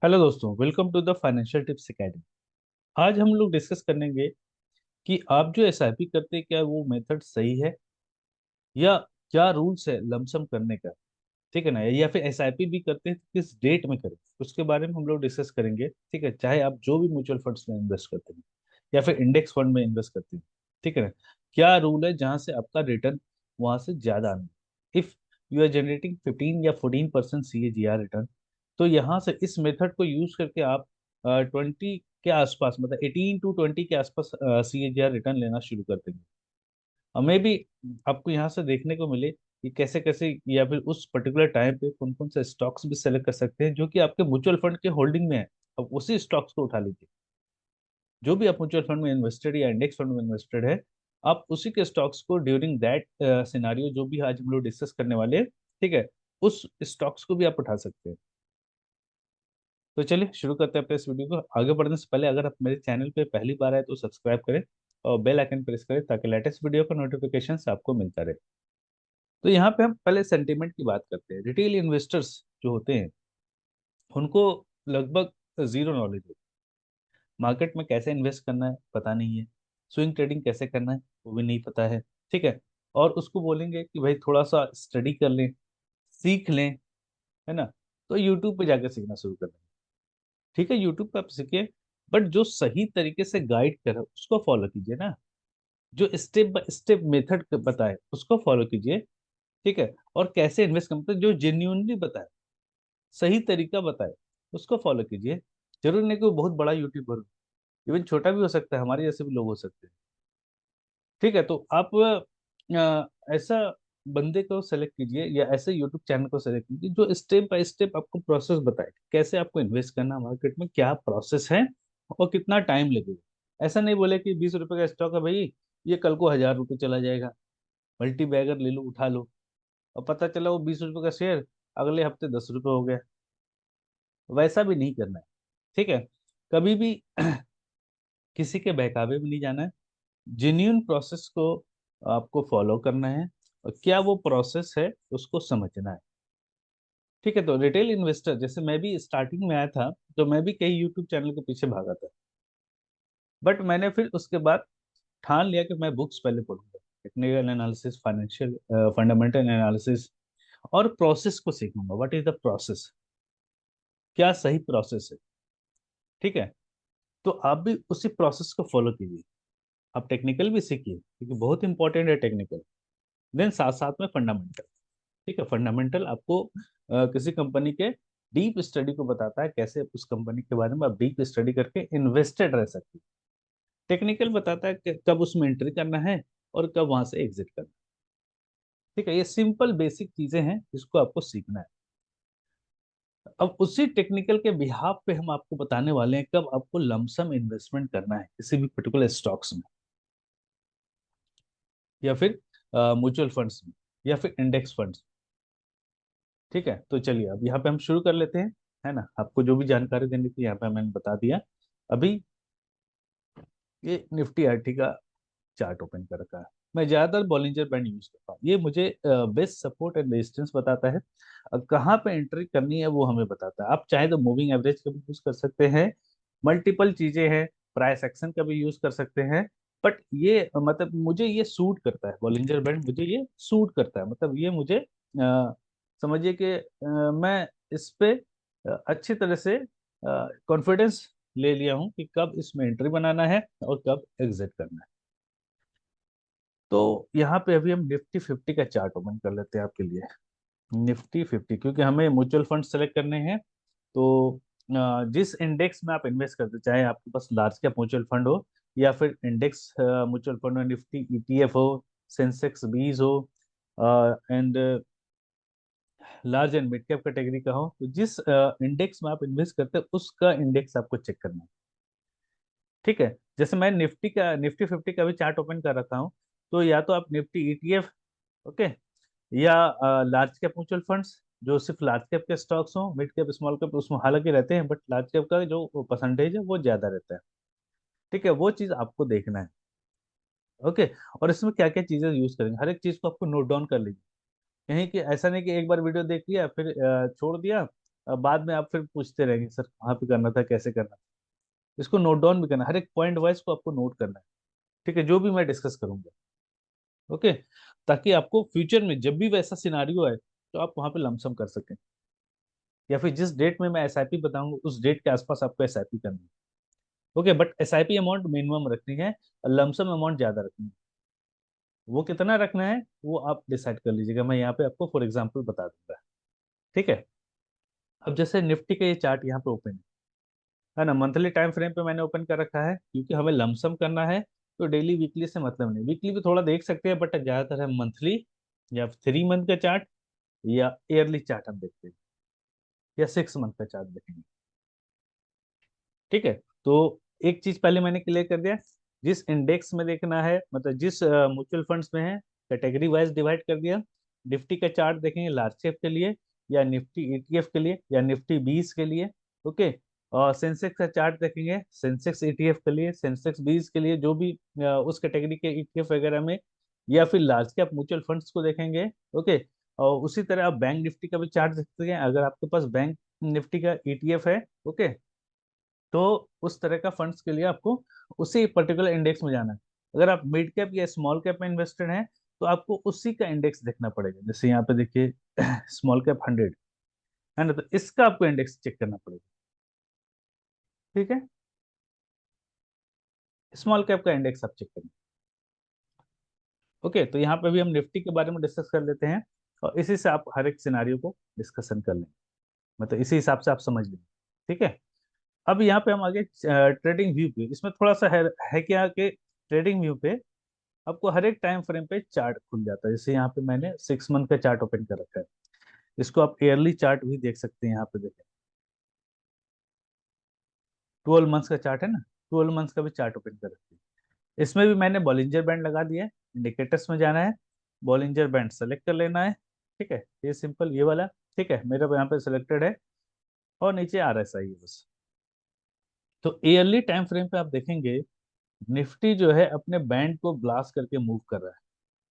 Hello दोस्तों, welcome to the Financial Tips Academy. आज हम लोग डिस्कस करेंगे कि आप जो एसआईपी करते हैं, क्या वो मेथड सही है या क्या रूल्स है लमसम करने का। ठीक है ना, या फिर एसआईपी भी करते हैं तो किस डेट में करें, उसके बारे में हम लोग डिस्कस करेंगे। ठीक है, चाहे आप जो भी म्यूचुअल फंड्स में इन्वेस्ट करते हैं या फिर इंडेक्स फंड में इन्वेस्ट करते हैं। ठीक है ना, क्या रूल है जहाँ से आपका रिटर्न वहां से ज्यादा आना। इफ यू आर जनरेटिंग 15 या 14% CAGR रिटर्न, तो यहाँ से इस मेथड को यूज करके आप 20 के आसपास, मतलब 18 to 20 के आसपास CAGR रिटर्न लेना शुरू कर देंगे। और मे भी आपको यहाँ से देखने को मिले कि कैसे कैसे, या फिर उस पर्टिकुलर टाइम पे कौन कौन से स्टॉक्स भी सेलेक्ट कर सकते हैं जो कि आपके म्यूचुअल फंड के होल्डिंग में है। अब उसी स्टॉक्स को उठा लीजिए। जो भी आप म्यूचुअल फंड में इन्वेस्टेड या इंडेक्स फंड में इन्वेस्टेड है, आप उसी के स्टॉक्स को ड्यूरिंग दैट सिनारियो, जो भी आज हम लोग डिस्कस करने वाले हैं, ठीक है, उस स्टॉक्स को भी आप उठा सकते हैं। तो चलिए शुरू करते हैं अपने इस वीडियो को। आगे बढ़ने से पहले अगर आप मेरे चैनल पे पहली बार आए तो सब्सक्राइब करें और बेल आइकन प्रेस करें ताकि लेटेस्ट वीडियो का नोटिफिकेशन आपको मिलता रहे। तो यहाँ पे हम पहले सेंटीमेंट की बात करते हैं। रिटेल इन्वेस्टर्स जो होते हैं, उनको लगभग जीरो नॉलेज है। मार्केट में कैसे इन्वेस्ट करना है पता नहीं है, स्विंग ट्रेडिंग कैसे करना है वो भी नहीं पता है। ठीक है, और उसको बोलेंगे कि भाई थोड़ा सा स्टडी कर लें, सीख लें, है ना। तो यूट्यूब पे जाकर सीखना शुरू कर दें। ठीक है, यूट्यूब पे आप सीखिए, बट जो सही तरीके से गाइड करे उसको फॉलो कीजिए ना। जो स्टेप बाय स्टेप मेथड बताए उसको फॉलो कीजिए। ठीक है, और कैसे इन्वेस्ट करते हैं जो जेन्यूनली बताए, सही तरीका बताए, उसको फॉलो कीजिए। जरूरी नहीं कि वो बहुत बड़ा यूट्यूबर हो, इवन छोटा भी हो सकता है, हमारे जैसे भी लोग हो सकते हैं। ठीक है, तो आप ऐसा बंदे को सेलेक्ट कीजिए या ऐसे यूट्यूब चैनल को सेलेक्ट कीजिए जो स्टेप बाय स्टेप आपको प्रोसेस बताए कि कैसे आपको इन्वेस्ट करना मार्केट में, क्या प्रोसेस है और कितना टाइम लगेगा। ऐसा नहीं बोले कि 20 रुपए का स्टॉक है भाई, ये कल को 1000 रुपये चला जाएगा, मल्टी बैगर ले लो, उठा लो, और पता चला वो 20 रुपए का शेयर अगले हफ्ते 10 रुपये हो गया। वैसा भी नहीं करना है। ठीक है, कभी भी किसी के बहकावे में नहीं जाना है। जेन्यून प्रोसेस को आपको फॉलो करना है और क्या वो प्रोसेस है उसको समझना है। ठीक है, तो रिटेल इन्वेस्टर जैसे मैं भी स्टार्टिंग में आया था, तो मैं भी कई यूट्यूब चैनल के पीछे भागा था। बट मैंने फिर उसके बाद ठान लिया कि मैं बुक्स पहले पढ़ूंगा, technical analysis, financial fundamental analysis, और प्रोसेस को सीखूंगा। व्हाट इज द प्रोसेस, क्या सही प्रोसेस है। ठीक है, तो आप भी उसी प्रोसेस को फॉलो कीजिए। आप टेक्निकल भी सीखिए क्योंकि बहुत इंपॉर्टेंट है टेक्निकल। देन साथ साथ में फंडामेंटल। ठीक है, फंडामेंटल आपको किसी कंपनी के डीप स्टडी को बताता है, कैसे उस कंपनी के बारे में आप डीप स्टडी करके इन्वेस्टेड रह सकते हैं। टेक्निकल बताता है कि कब उसमें एंट्री करना है और कब वहां से एग्जिट करना है। ठीक है, ये सिंपल बेसिक चीजें हैं जिसको आपको सीखना है। अब उसी टेक्निकल के बिहाफ पे हम आपको बताने वाले हैं कब आपको लमसम इन्वेस्टमेंट करना है किसी भी पर्टिकुलर स्टॉक्स में, या फिर म्यूचुअल फंड्स में, या फिर इंडेक्स फंड्स। ठीक है, तो चलिए अब यहाँ पे हम शुरू कर लेते हैं। है ना, आपको जो भी जानकारी देनी थी यहाँ पे मैंने बता दिया। अभी ये निफ्टी आरटी का चार्ट ओपन कर रखा है। मैं ज्यादातर बॉलिंजर बैंड यूज करता हूँ, ये मुझे बेस्ट सपोर्ट एंड रेजिस्टेंस बताता है। कहाँ पे एंट्री करनी है वो हमें बताता है। आप चाहे तो मूविंग एवरेज का भी यूज कर सकते हैं, मल्टीपल चीजें हैं, प्राइस एक्शन का भी यूज कर सकते हैं। बट ये मतलब मुझे ये सूट करता है, बॉलिंजर बैंड मुझे ये सूट करता है, मतलब ये मुझे समझिए कि मैं इस पे अच्छी तरह से कॉन्फिडेंस ले लिया हूँ कि कब इसमें एंट्री बनाना है और कब एग्जिट करना है। तो यहाँ पे अभी हम निफ्टी 50 का चार्ट ओपन कर लेते हैं आपके लिए। निफ्टी 50, क्योंकि हमें म्यूचुअल फंड सेलेक्ट करने हैं। तो जिस इंडेक्स में आप इन्वेस्ट करते, चाहे आपके पास लार्ज कैप म्यूचुअल फंड हो या फिर इंडेक्स म्यूचुअल फंड हो, निफ्टी ETF हो, सेंसेक्स 20 हो, and large and mid cap category का हो, तो जिस इंडेक्स में आप इन्वेस्ट करते हैं उसका इंडेक्स आपको चेक करना है। ठीक है, जैसे मैं निफ्टी 50 का भी चार्ट ओपन कर रखा हूँ। तो या तो आप निफ्टी ETF, ओके, या लार्ज कैप म्यूचुअल फंड्स जो सिर्फ लार्ज कैप के स्टॉक्स हो, मिड कैप स्मॉल कैप उसमें हालांकि रहते हैं, बट लार्ज कैप का जो परसेंटेज है वो ज्यादा रहता है। ठीक है, वो चीज आपको देखना है। ओके, और इसमें क्या क्या चीजें यूज करेंगे हर एक चीज को आपको नोट डाउन कर लीजिए। कहीं कि ऐसा नहीं कि एक बार वीडियो देख लिया फिर छोड़ दिया, बाद में आप फिर पूछते रहेंगे सर कहाँ पे करना था, कैसे करना था। इसको नोट डाउन भी करना, हर एक पॉइंट वाइज को आपको नोट करना है। ठीक है, जो भी मैं डिस्कस करूंगा। ओके, ताकि आपको फ्यूचर में जब भी वैसा सिनारियो आए तो आप वहां पे लमसम कर सकें, या फिर जिस डेट में मैं एसआईपी बताऊंगा उस डेट के आसपास आपको एसआईपी करनी है। Okay, but SIP amount minimum रखनी है और लमसम अमाउंट ज्यादा रखनी है। वो कितना रखना है वो आप डिसाइड कर लीजिएगा, मैं यहाँ पे आपको फॉर एग्जाम्पल बता दूंगा। ठीक है, अब जैसे निफ्टी का ये चार्ट यहाँ पे ओपन है ना, मंथली टाइम फ्रेम पे मैंने ओपन कर रखा है क्योंकि हमें लमसम करना है। तो डेली वीकली से मतलब नहीं, वीकली भी थोड़ा देख सकते हैं बट ज्यादातर हम मंथली या 3 मंथ का चार्ट या ईयरली चार्ट हम देखते हैं, या 6 मंथ का चार्ट देखेंगे। ठीक है, तो एक चीज पहले मैंने क्लियर कर दिया, जिस इंडेक्स में देखना है मतलब जिस म्यूचुअल फंड्स में है कैटेगरी वाइज डिवाइड कर दिया। निफ्टी का चार्ट देखेंगे लार्ज कैप के लिए, या निफ्टी ईटीएफ के लिए, या निफ्टी 20 के लिए। ओके, और सेंसेक्स का चार्ट देखेंगे सेंसेक्स ईटीएफ के लिए, सेंसेक्स 20 के लिए, जो भी उस कैटेगरी के ईटीएफ वगैरह में, या फिर लार्ज कैप म्यूचुअल फंड्स को देखेंगे। ओके, और उसी तरह आप बैंक निफ्टी का भी चार्ट देख सकते हैं अगर आपके पास बैंक निफ्टी का ईटीएफ है। ओके, तो उस तरह का फंड्स के लिए आपको उसी पर्टिकुलर इंडेक्स में जाना है। अगर आप मिड कैप या स्मॉल कैप में इन्वेस्टेड हैं तो आपको उसी का इंडेक्स देखना पड़ेगा। जैसे यहाँ पे देखिए स्मॉल कैप 100 है ना, तो इसका आपको इंडेक्स चेक करना पड़ेगा। ठीक है, स्मॉल कैप का इंडेक्स आप चेक करें। ओके, तो यहाँ पे भी हम निफ्टी के बारे में डिस्कस कर लेते हैं, और इसी से आप हर एक सिनारियो को डिस्कशन कर लेंगे, मतलब इसी हिसाब से आप समझ लेंगे। ठीक है, अब यहाँ पे हम आगे ट्रेडिंग व्यू पे, इसमें थोड़ा सा है क्या कि ट्रेडिंग व्यू पे आपको हर एक टाइम फ्रेम पे चार्ट खुल जाता है। जैसे यहाँ पे मैंने 6 मंथ का चार्ट ओपन कर रखा है, इसको आप ईयरली चार्ट भी देख सकते हैं। यहाँ पे देखें 12 मंथ्स का चार्ट है ना, 12 मंथ्स का भी चार्ट ओपन कर रखते हैं। इसमें भी मैंने बॉलिंजर बैंड लगा दिया है, इंडिकेटर्स में जाना है, बॉलिंजर बैंड सेलेक्ट कर लेना है। ठीक है, ये सिंपल ये वाला। ठीक है, मेरा यहाँ पे सिलेक्टेड है, और नीचे RSI है बस। तो ईयरली टाइम फ्रेम पे आप देखेंगे निफ्टी जो है अपने बैंड को ब्लास्ट करके मूव कर रहा है।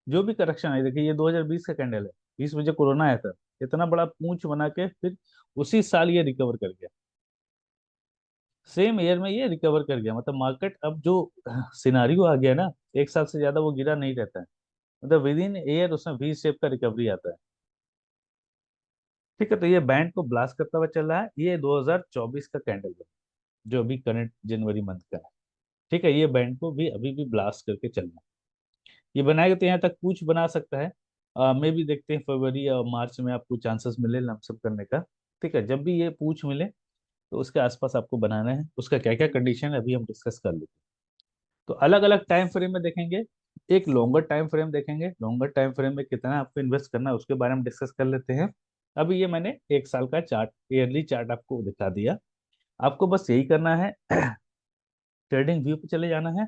जो भी करेक्शन है, देखिए ये 2020 का कैंडल है, 20 बजे कोरोना आया था, इतना बड़ा पूंछ बना के फिर उसी साल ये रिकवर कर गया, सेम ईयर में ये रिकवर कर गया। मतलब मार्केट अब जो सिनारियो आ गया ना, एक साल से ज्यादा वो गिरा नहीं रहता है, मतलब विद इन ईयर उसमें वी शेप का रिकवरी आता है। ठीक है, तो ये बैंड को ब्लास्ट करता हुआ चल रहा है, ये 2024 का कैंडल है जो अभी करंट जनवरी मंथ का है। ठीक है, ये बैंड को भी अभी भी ब्लास्ट करके चलना है। ये बनाएगा तो यहाँ तक पूछ बना सकता है। मे भी देखते हैं फरवरी या मार्च में आपको चांसेस मिले लमसम करने का। ठीक है, जब भी ये पूछ मिले तो उसके आसपास आपको बनाना है, उसका क्या क्या कंडीशन है अभी हम डिस्कस कर लेते हैं। तो अलग अलग टाइम फ्रेम में देखेंगे, एक लॉन्गर टाइम फ्रेम देखेंगे, लॉन्गर टाइम फ्रेम में कितना आपको इन्वेस्ट करना है उसके बारे में डिस्कस कर लेते हैं। अभी ये मैंने 1 साल का चार्ट, ईयरली चार्ट आपको दिखा दिया। आपको बस यही करना है, ट्रेडिंग व्यू पे चले जाना है।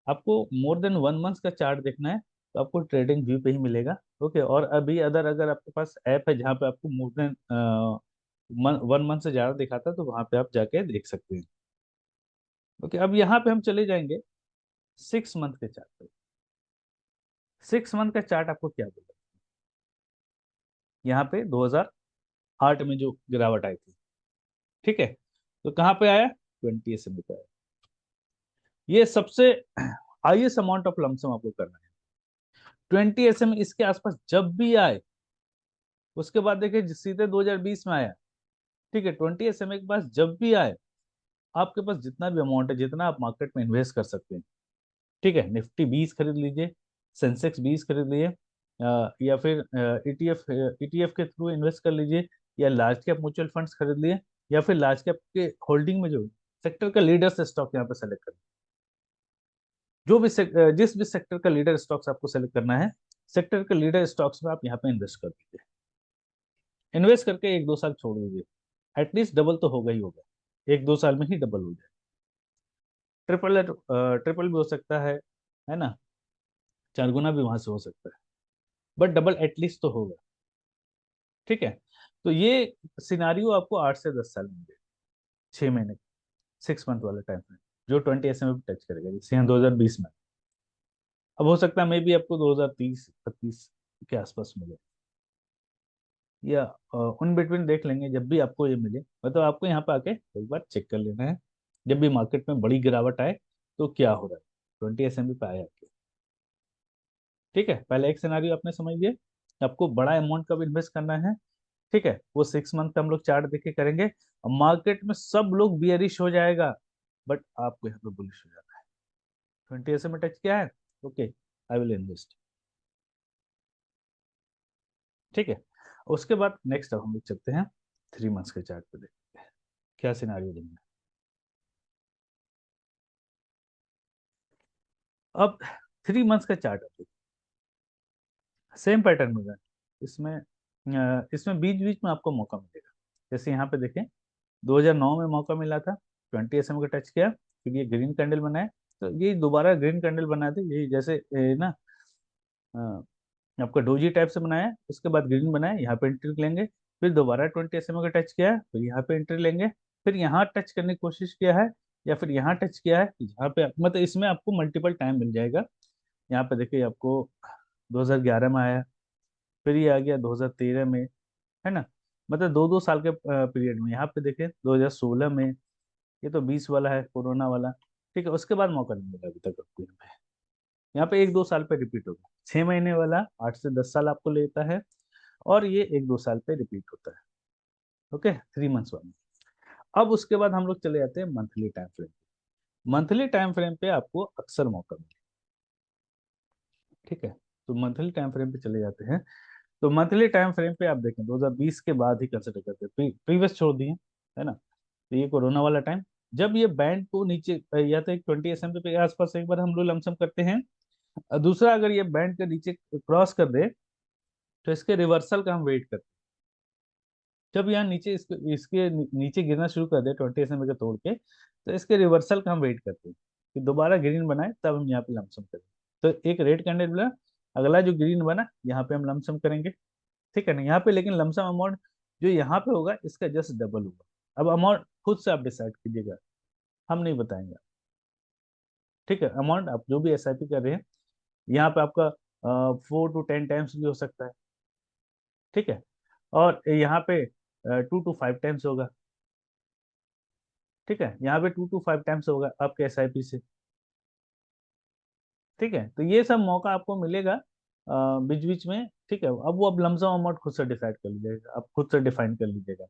आपको मोर देन 1 मंथ का चार्ट देखना है तो आपको ट्रेडिंग व्यू पे ही मिलेगा। ओके, और अभी अदर अगर आपके पास ऐप है जहाँ पे आपको मोर देन 1 मंथ से ज्यादा दिखाता है तो वहां पे आप जाके देख सकते हैं। ओके, अब यहाँ पे हम चले जाएंगे 6 मंथ के चार्ट पे। 6 मंथ का चार्ट आपको क्या बोला, यहाँ पे 2008 में जो गिरावट आई थी। ठीक है, तो कहाँ पे आया, 20 SMA पे आया। ये सबसे हाईएस्ट अमाउंट ऑफ लमसम आपको करना है। 20 SMA इसके आसपास जब भी आए, उसके बाद देखिए सीधे 2020 में आया। ठीक है, 20 SMA के पास जब भी आए, आपके पास जितना भी अमाउंट है, जितना आप मार्केट में इन्वेस्ट कर सकते हैं। ठीक है, निफ्टी 20 खरीद लीजिए, सेंसेक्स 20 खरीद लीजिए, या फिर ईटीएफ के थ्रू इन्वेस्ट कर लीजिए, या लार्ज कैप म्यूचुअल फंड्स खरीद लिए, या फिर लार्ज कैप के होल्डिंग में जो सेक्टर का लीडर्स स्टॉक यहाँ पे सेलेक्ट करें। जो भी जिस भी सेक्टर का लीडर स्टॉक्स आपको सेलेक्ट करना है, सेक्टर के लीडर स्टॉक्स में आप यहाँ पे इन्वेस्ट कर दीजिए। इन्वेस्ट करके 1-2 साल छोड़ दीजिए, एटलीस्ट डबल तो होगा ही होगा, 1-2 साल में ही डबल हो जाए। ट्रिपल ट्रिपल भी हो सकता है ना, 4 गुना भी वहां से हो सकता है, बट डबल एटलीस्ट तो होगा। ठीक है, तो ये सिनारियो आपको 8 से 10 साल में मिलेगा, 6 महीने, 6 मंथ वाला टाइम फ्रेम, जो 20 SMA भी टच करेगा, जैसे यहाँ 2020 में। अब हो सकता है मे भी आपको 2030-31 के आसपास मिले। या उन बिटवीन देख लेंगे जब भी आपको ये मिले, मतलब आपको यहाँ पे आके एक बार चेक कर लेना है जब भी मार्केट में बड़ी गिरावट आए तो क्या हो रहा है। 20 SMB पे आया आपके, ठीक है। पहले एक सिनारियो आपने समझ लिया, आपको बड़ा अमाउंट का भी इन्वेस्ट करना है, ठीक है। वो 6 मंथ का हम लोग चार्ट देख के करेंगे। मार्केट में सब लोग बियरिश हो जाएगा, बट आपको यहाँ पे बुलिश हो जाना है। 20 SMA टच किया है, ओके, आई विल इन्वेस्ट, ठीक है। उसके बाद नेक्स्ट अब हम लोग चलते हैं 3 मंथ्स के चार्ट पे, देखते हैं क्या सिनारियो देंगे। अब 3 मंथ्स का चार्ट है, सेम पैटर्न होगा इसमें। इसमें बीच बीच में आपको मौका मिलेगा। जैसे यहाँ पे देखें, 2009 में मौका मिला था, 20 SMA को टच किया, फिर ये ग्रीन कैंडल बनाए, तो ये दोबारा ग्रीन कैंडल बनाए थे, यही जैसे ना आपका डोजी टाइप से बनाया, उसके बाद ग्रीन बनाया, यहाँ पे एंट्री लेंगे, फिर दोबारा 20 SMA का टच किया है, फिर यहाँ पे एंट्री लेंगे, फिर यहाँ टच करने की कोशिश किया है, या फिर यहाँ टच किया है, यहाँ पे मतलब इसमें आपको मल्टीपल टाइम मिल जाएगा। यहाँ पे देखिए आपको 2011 में आया, फिर ये आ गया 2013 में, है ना, मतलब 2-2 साल के पीरियड में। यहाँ पे देखें 2016 में, ये तो 20 वाला है, कोरोना वाला, ठीक है। उसके बाद मौका नहीं मिला अभी तक आपको। यहाँ पे 1-2 साल पे रिपीट होगा, 6 महीने वाला 8 से 10 साल आपको लेता है, और ये 1-2 साल पे रिपीट होता है, ओके, 3 मंथ्स वाला। अब उसके बाद हम लोग चले जाते हैं monthly time frame. Monthly time frame पे आपको अक्सर मौका मिले, ठीक है। तो मंथली टाइम फ्रेम पे चले जाते हैं। तो मंथली टाइम फ्रेम पे आप देखें 2020 के बाद ही कंसिडर करते हैं, प्रीवियस छोड़ दिए, है ना। तो ये कोरोना वाला टाइम, जब ये बैंड को नीचे या तो एक 20 SMP के आसपास एक बार हम लोग लमसम करते हैं, और दूसरा अगर ये बैंड के नीचे क्रॉस कर दे तो इसके रिवर्सल का हम वेट करते हैं। जब यहाँ नीचे इसके इसके नीचे गिरना शुरू कर दे 20 SMA के तोड़ के, तो इसके रिवर्सल का हम वेट करते हैं कि दोबारा ग्रीन बनाए, तब हम यहाँ पे लमसम करें। तो एक रेड कैंडल बना, अगला जो ग्रीन बना यहाँ पे हम लमसम करेंगे, ठीक है ना। यहाँ पे लेकिन लमसम अमाउंट जो यहाँ पे होगा इसका जस्ट डबल होगा। अब अमाउंट खुद से आप डिसाइड कीजिएगा, हम नहीं बताएंगे, ठीक है। अमाउंट आप जो भी SIP कर रहे हैं, यहाँ पे आपका 4 to 10 टाइम्स भी हो सकता है, ठीक है। और यहाँ पे 2 to 5 टाइम्स होगा, ठीक है। यहाँ पे 2 to 5 टाइम्स होगा आपके SIP से, ठीक है। तो ये सब मौका आपको मिलेगा बीच बीच में, ठीक है। अब वो अब लमसम अमाउंट खुद से डिसाइड कर लीजिएगा, आप खुद से डिफाइन कर लीजिएगा।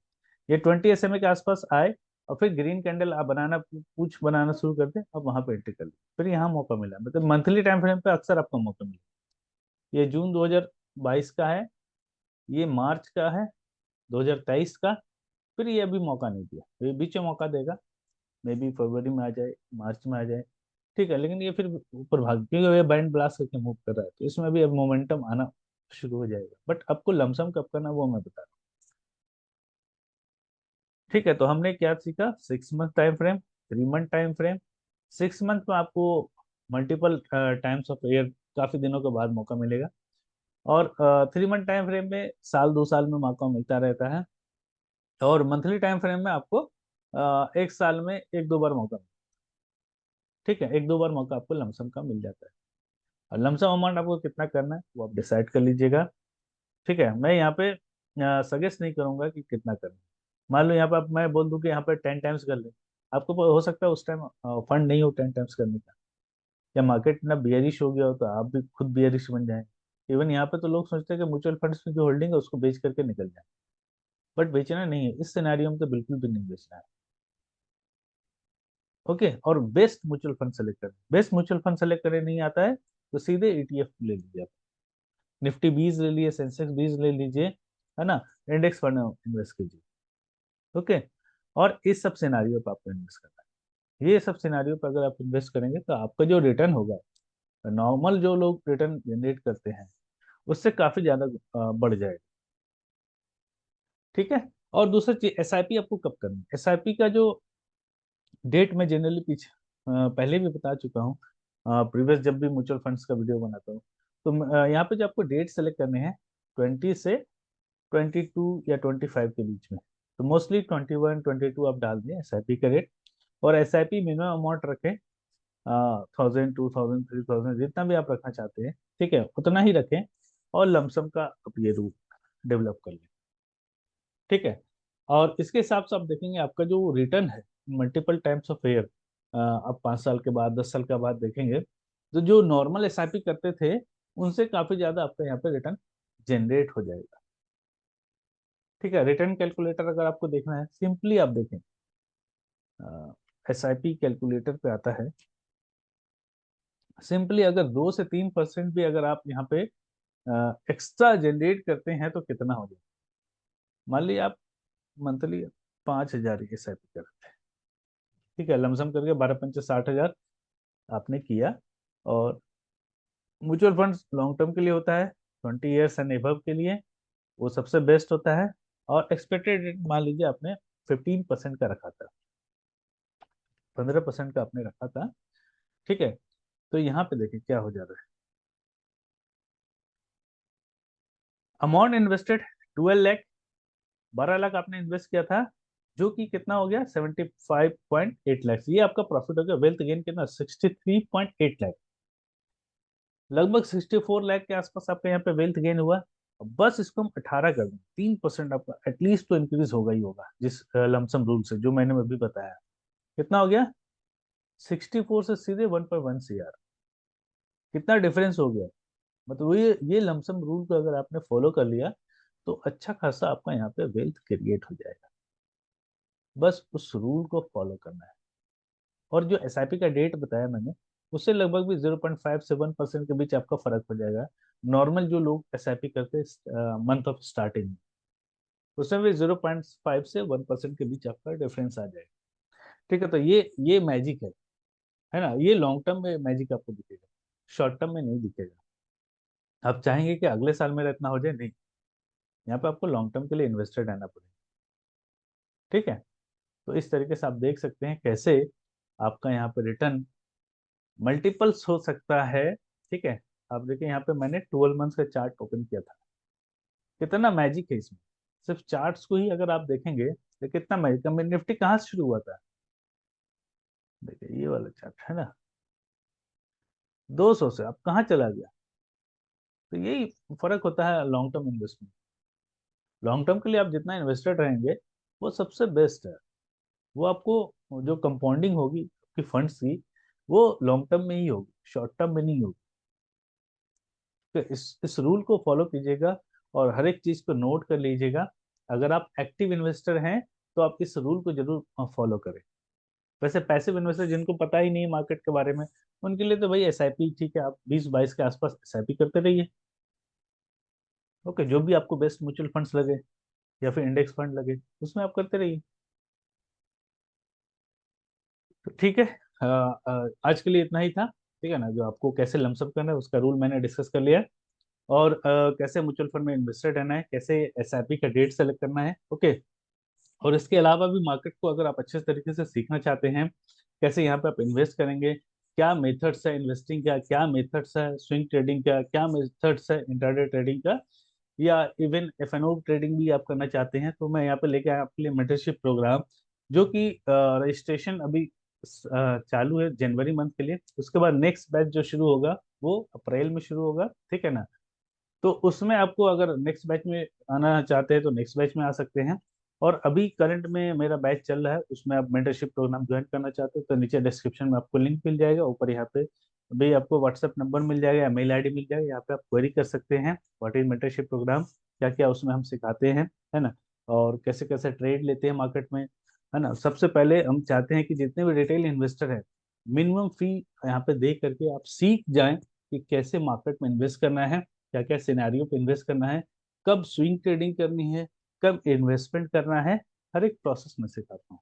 ये 20 SMA के आसपास आए और फिर ग्रीन कैंडल आप बनाना कुछ बनाना शुरू कर दे, अब वहां पे एंट्री कर ली, फिर यहाँ मौका मिला, मतलब मंथली टाइम फ्रेम पे अक्सर आपको मौका मिला। ये जून 2022 का है, ये मार्च का है 2023 का, फिर ये अभी मौका नहीं दिया, तो ये बीच में मौका देगा, मे बी फरवरी में आ जाए, मार्च में आ जाए, ठीक है। लेकिन ये फिर ऊपर भाग, क्योंकि ये बैंड ब्लास्ट करके मूव कर रहा है, तो इसमें भी अब मोमेंटम आना शुरू हो जाएगा, बट आपको लमसम कब करना वो मैं बता रहा हूँ, ठीक है। तो हमने क्या सीखा, 6 month time frame, 3 month time frame. 6 month में आपको मल्टीपल टाइम्स ऑफ ईयर, काफी दिनों के बाद मौका मिलेगा, और 3 मंथ टाइम फ्रेम में साल 2 साल में मौका मिलता रहता है, और मंथली टाइम फ्रेम में आपको 1 साल में 1-2 बार मौका, ठीक है, 1-2 बार मौका आपको लमसम का मिल जाता है। और लमसम अमाउंट आपको कितना करना है वो आप डिसाइड कर लीजिएगा, ठीक है। मैं यहाँ पे सजेस्ट नहीं करूंगा कि कितना करना है। मान लो यहाँ पे मैं बोल दूं कि यहाँ पे 10 टाइम्स कर ले, आपको हो सकता है उस टाइम फंड नहीं हो 10 टाइम्स करने का, या मार्केट ना बियरिश हो गया हो तो आप भी खुद बियरिश बन जाए। इवन यहाँ पे तो लोग सोचते हैं कि म्यूचुअल फंड्स में जो होल्डिंग है उसको बेच करके निकल जाए, बट बेचना नहीं है इस सिनेरियो में, तो बिल्कुल भी नहीं बेचना है, ओके। और बेस्ट म्यूचुअल फंड सेलेक्ट करें, बेस्ट म्यूचुअल फंड सेलेक्ट करें नहीं आता है तो सीधे ETF ले लीजिए आप, निफ्टी 20 ले लिए, सेंसेक्स 20 ले लीजिए, है ना, इंडेक्स फंड इन्वेस्ट कीजिए, ओके। और इस सब सिनारियो पर आपको इन्वेस्ट करना है। ये सब सिनारियो पर अगर आप इन्वेस्ट करेंगे तो आपका जो रिटर्न होगा, नॉर्मल जो लोग रिटर्न जनरेट करते हैं उससे काफी ज्यादा बढ़ जाएगा, ठीक है। और दूसरा चीज, SIP आपको कब करना है, SIP का जो डेट मैं जनरली पीछे पहले भी बता चुका हूँ, प्रीवियस जब भी म्यूचुअल फंड्स का वीडियो बनाता हूँ, तो यहाँ पे जो आपको डेट सेलेक्ट करने हैं 20 से 22 या 25 के बीच में, तो मोस्टली 21-22 आप डाल दें SIP का रेट। और SIP मिनिमम अमाउंट रखें, 1000, 2000, 3000, जितना भी आप रखना चाहते हैं, ठीक है, उतना ही रखें, और लमसम का आप ये रूल डेवलप कर लें, ठीक है। और इसके हिसाब से आप देखेंगे आपका जो रिटर्न है मल्टीपल टाइम्स ऑफ ईयर, आप 5 साल के बाद 10 साल के बाद देखेंगे तो जो नॉर्मल एसआईपी करते थे उनसे काफी ज्यादा आपका यहाँ पे रिटर्न जनरेट हो जाएगा। ठीक है, रिटर्न कैलकुलेटर अगर आपको देखना है सिंपली आप देखें, एसआईपी कैलकुलेटर पे आता है। सिंपली अगर 2 से 3% भी अगर आप यहाँ पे एक्स्ट्रा जनरेट करते हैं तो कितना हो जाएगा। मान लीजिए आप मंथली 5,000 एसआईपी करते हैं, ठीक है, लमसम करके 12 पंचे 60,000 आपने किया। और म्यूचुअल फंड लॉन्ग टर्म के लिए होता है, 20 ईयर्स एंड एबव के लिए वो सबसे बेस्ट होता है। और एक्सपेक्टेड रेट मान लीजिए आपने 15% का रखा था, 15% का आपने रखा था। ठीक है, तो यहाँ पे देखिए क्या हो जा रहा है। अमाउंट इन्वेस्टेड 12 लाख, 12 लाख आपने इन्वेस्ट किया था, जो कि कितना हो गया 75.8 लाख। ये आपका प्रॉफिट हो गया। वेल्थ गेन कितना 63.8 लाख, लगभग 64 लाख के आसपास आपका यहाँ पे वेल्थ गेन हुआ। अब बस इसको हम 18 कर दें, 3% आपका एटलीस्ट तो इंक्रीज होगा ही होगा जिस लमसम रूल से जो मैंने अभी बताया। कितना हो गया 64 से सीधे 1.1 CR, कितना डिफरेंस हो गया। मतलब ये लमसम रूल को अगर आपने फॉलो कर लिया तो अच्छा खासा आपका यहाँ पे वेल्थ क्रिएट हो जाएगा। बस उस रूल को फॉलो करना है। और जो एसआईपी का डेट बताया मैंने उससे लगभग भी 0.5 से 1% के बीच आपका फर्क हो जाएगा। नॉर्मल जो लोग एसआईपी करते हैं मंथ ऑफ स्टार्टिंग, उसमें भी 0.5 से 1% के बीच आपका डिफरेंस आ जाएगा। ठीक है, तो ये मैजिक है ना। ये लॉन्ग टर्म में मैजिक आपको दिखेगा, शॉर्ट टर्म में नहीं दिखेगा। आप चाहेंगे कि अगले साल मेरा इतना हो जाए, नहीं, यहाँ पे आपको लॉन्ग टर्म के लिए इन्वेस्टेड रहना पड़ेगा। ठीक है, तो इस तरीके से आप देख सकते हैं कैसे आपका यहाँ पे रिटर्न मल्टीपल्स हो सकता है। ठीक है, आप देखिए यहाँ पे मैंने 12 मंथ्स का चार्ट ओपन किया था, कितना मैजिक है इसमें। सिर्फ चार्ट्स को ही अगर आप देखेंगे तो कितना मैजिक। निफ्टी कहाँ से शुरू हुआ था, देखिए ये वाला चार्ट है ना, 200 से अब कहाँ चला गया। तो यही फर्क होता है long term investment. Long term के लिए आप जितना इन्वेस्टेड रहेंगे वो सबसे बेस्ट है। वो आपको जो कंपाउंडिंग होगी आपकी फंड्स की वो लॉन्ग टर्म में ही होगी, शॉर्ट टर्म में नहीं होगी। तो इस रूल को फॉलो कीजिएगा और हर एक चीज को नोट कर लीजिएगा। अगर आप एक्टिव इन्वेस्टर हैं तो आप इस रूल को जरूर फॉलो करें। वैसे पैसिव इन्वेस्टर जिनको पता ही नहीं मार्केट के बारे में, उनके लिए तो भाई एसआईपी ठीक है, आप 20-22 के आसपास एसआईपी करते रहिए। ओके, जो भी आपको बेस्ट म्यूचुअल फंड्स लगे या फिर इंडेक्स फंड लगे उसमें आप करते रहिए। तो ठीक है, आज के लिए इतना ही था। ठीक है ना, जो आपको कैसे लमसम करना है उसका रूल मैंने डिस्कस कर लिया है। और कैसे म्यूचुअल फंड में इन्वेस्टेड रहना है, कैसे एसआईपी का डेट सेलेक्ट करना है। ओके, और इसके अलावा भी मार्केट को अगर आप अच्छे तरीके से सीखना चाहते हैं, कैसे यहाँ पे आप इन्वेस्ट करेंगे, क्या मेथड्स है इन्वेस्टिंग का, क्या मेथड्स है स्विंग ट्रेडिंग का, क्या मेथड्स है इंट्राडे ट्रेडिंग का, या इवन एफएनओ ट्रेडिंग भी आप करना चाहते हैं, तो मैं यहाँ पे लेके आया आपके लिए मेंटरशिप प्रोग्राम, जो कि रजिस्ट्रेशन अभी चालू है जनवरी मंथ के लिए। उसके बाद नेक्स्ट बैच जो शुरू होगा वो अप्रैल में शुरू होगा। ठीक है ना, तो उसमें आपको अगर नेक्स्ट बैच में आना चाहते हैं तो नेक्स्ट बैच में आ सकते हैं। और अभी करंट में मेरा बैच चल रहा है, उसमें आप मेंटरशिप प्रोग्राम ज्वाइन करना चाहते हो तो नीचे डिस्क्रिप्शन में आपको लिंक मिल जाएगा, ऊपर यहाँ पे भी आपको व्हाट्सएप नंबर मिल जाएगा, मेल आईडी मिल जाएगा, यहाँ पे आप क्वेरी कर सकते हैं व्हाट इज मेंटरशिप प्रोग्राम, क्या क्या उसमें हम सिखाते हैं, है ना, और कैसे कैसे ट्रेड लेते हैं मार्केट में, है ना। सबसे पहले हम चाहते हैं कि जितने भी रिटेल इन्वेस्टर हैं मिनिमम फी यहाँ पे दे करके आप सीख जाएं कि कैसे मार्केट में इन्वेस्ट करना है, क्या क्या सिनेरियो पे इन्वेस्ट करना है, कब स्विंग ट्रेडिंग करनी है, कब इन्वेस्टमेंट करना है, हर एक प्रोसेस में सिखाता हूँ।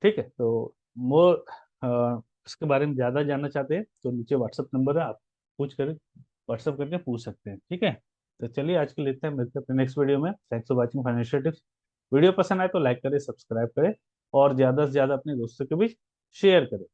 ठीक है, तो मोर इसके बारे में ज़्यादा जानना चाहते हैं तो नीचे व्हाट्सअप नंबर है, आप पूछ कर व्हाट्सअप करके पूछ सकते हैं। ठीक है, तो चलिए आज के लिए इतना है, मिलते हैं अपने नेक्स्ट वीडियो में। Thanks for watching financial tips. Video पसंद आए तो लाइक करें, सब्सक्राइब करें और ज़्यादा से ज़्यादा अपने दोस्तों के बीच शेयर करें।